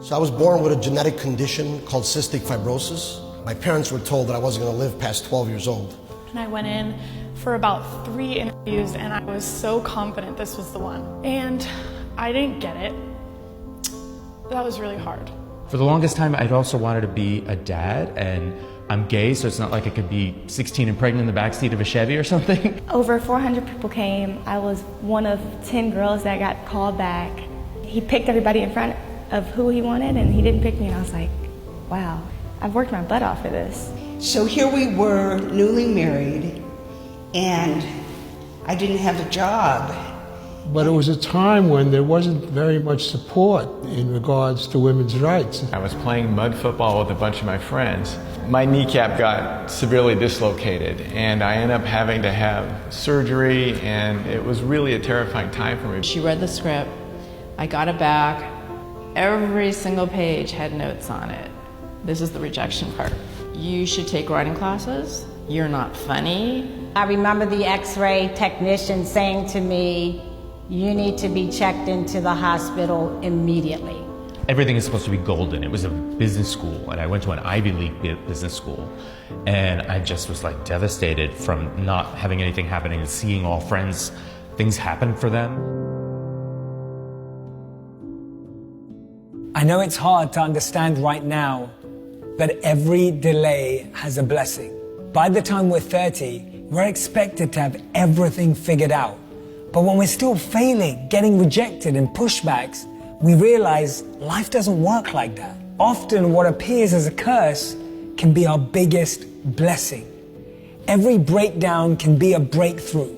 So I was born with a genetic condition called cystic fibrosis. My parents were told that I wasn't going to live past 12 years old. And I went in for about 3 interviews and I was so confident this was the one. And I didn't get it. That was really hard. For the longest time, I'd also wanted to be a dad, and I'm gay, so it's not like I could be 16 and pregnant in the backseat of a Chevy or something. Over 400 people came. I was one of 10 girls that got called back. He picked everybody in front of who he wanted, and he didn't pick me, and I was like, wow, I've worked my butt off for this. So here we were, newly married, and I didn't have a job. But it was a time when there wasn't very much support in regards to women's rights. I was playing mud football with a bunch of my friends. My kneecap got severely dislocated, and I ended up having to have surgery, and it was really a terrifying time for me. She read the script, I got it back. Every single page had notes on it. This is the rejection part. You should take writing classes. You're not funny. I remember the x-ray technician saying to me, you need to be checked into the hospital immediately. Everything is supposed to be golden. It was a business school, and I went to an Ivy League business school, and I just was like devastated from not having anything happening and seeing all friends, things happen for them. I know it's hard to understand right now, but every delay has a blessing. By the time we're 30, we're expected to have everything figured out. But when we're still failing, getting rejected and pushbacks, we realize life doesn't work like that. Often what appears as a curse can be our biggest blessing. Every breakdown can be a breakthrough.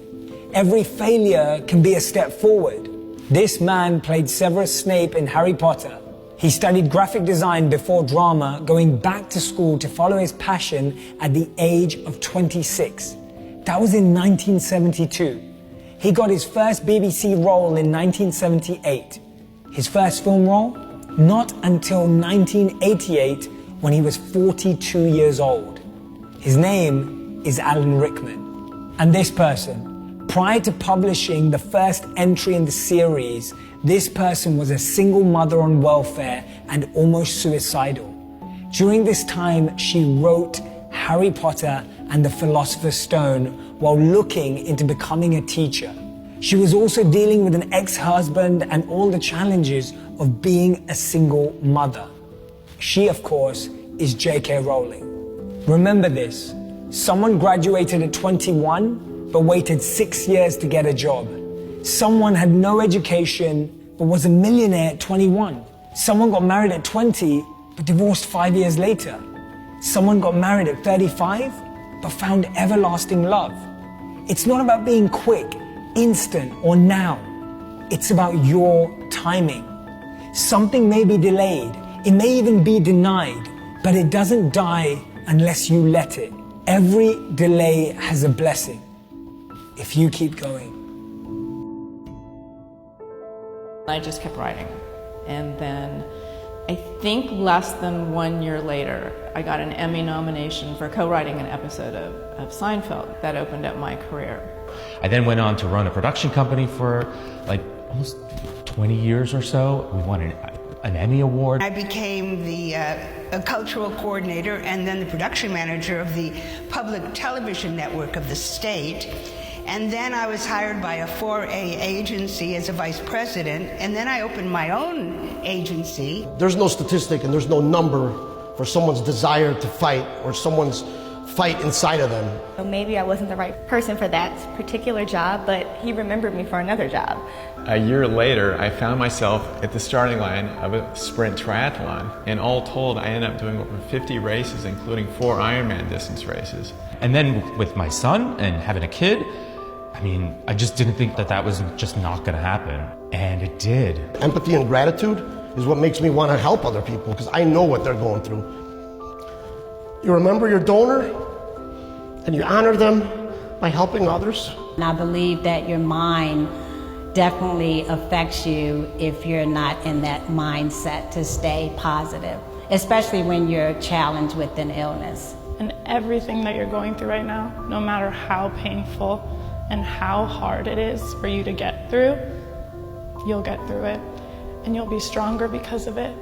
Every failure can be a step forward. This man played Severus Snape in Harry Potter. He studied graphic design before drama, going back to school to follow his passion at the age of 26. That was in 1972. He got his first BBC role in 1978. His first film role? Not until 1988, when he was 42 years old. His name is Alan Rickman. And this person, prior to publishing the first entry in the series, this person was a single mother on welfare and almost suicidal. During this time, she wrote Harry Potter and the Philosopher's Stone while looking into becoming a teacher. She was also dealing with an ex-husband and all the challenges of being a single mother. She, of course, is J.K. Rowling. Remember this, someone graduated at 21 but waited 6 years to get a job. Someone had no education but was a millionaire at 21. Someone got married at 20 but divorced 5 years later. Someone got married at 35 but found everlasting love. It's not about being quick, instant, or now. It's about your timing. Something may be delayed, it may even be denied, but it doesn't die unless you let it. Every delay has a blessing if you keep going. I just kept writing. And then I think less than 1 year later, I got an Emmy nomination for co-writing an episode of Seinfeld. That opened up my career. I then went on to run a production company for like almost 20 years or so. We won an Emmy Award. I became the cultural coordinator and then the production manager of the public television network of the state. And then I was hired by a 4A agency as a vice president, and then I opened my own agency. There's no statistic and there's no number for someone's desire to fight or someone's fight inside of them. So maybe I wasn't the right person for that particular job, but he remembered me for another job. A year later, I found myself at the starting line of a sprint triathlon, and all told, I ended up doing over 50 races, including 4 Ironman distance races. And then with my son and having a kid, I mean, I just didn't think that that was just not going to happen. And it did. Empathy and gratitude is what makes me want to help other people because I know what they're going through. You remember your donor and you honor them by helping others. And I believe that your mind definitely affects you if you're not in that mindset to stay positive, especially when you're challenged with an illness. And everything that you're going through right now, no matter how painful and how hard it is for you to get through, you'll get through it and you'll be stronger because of it.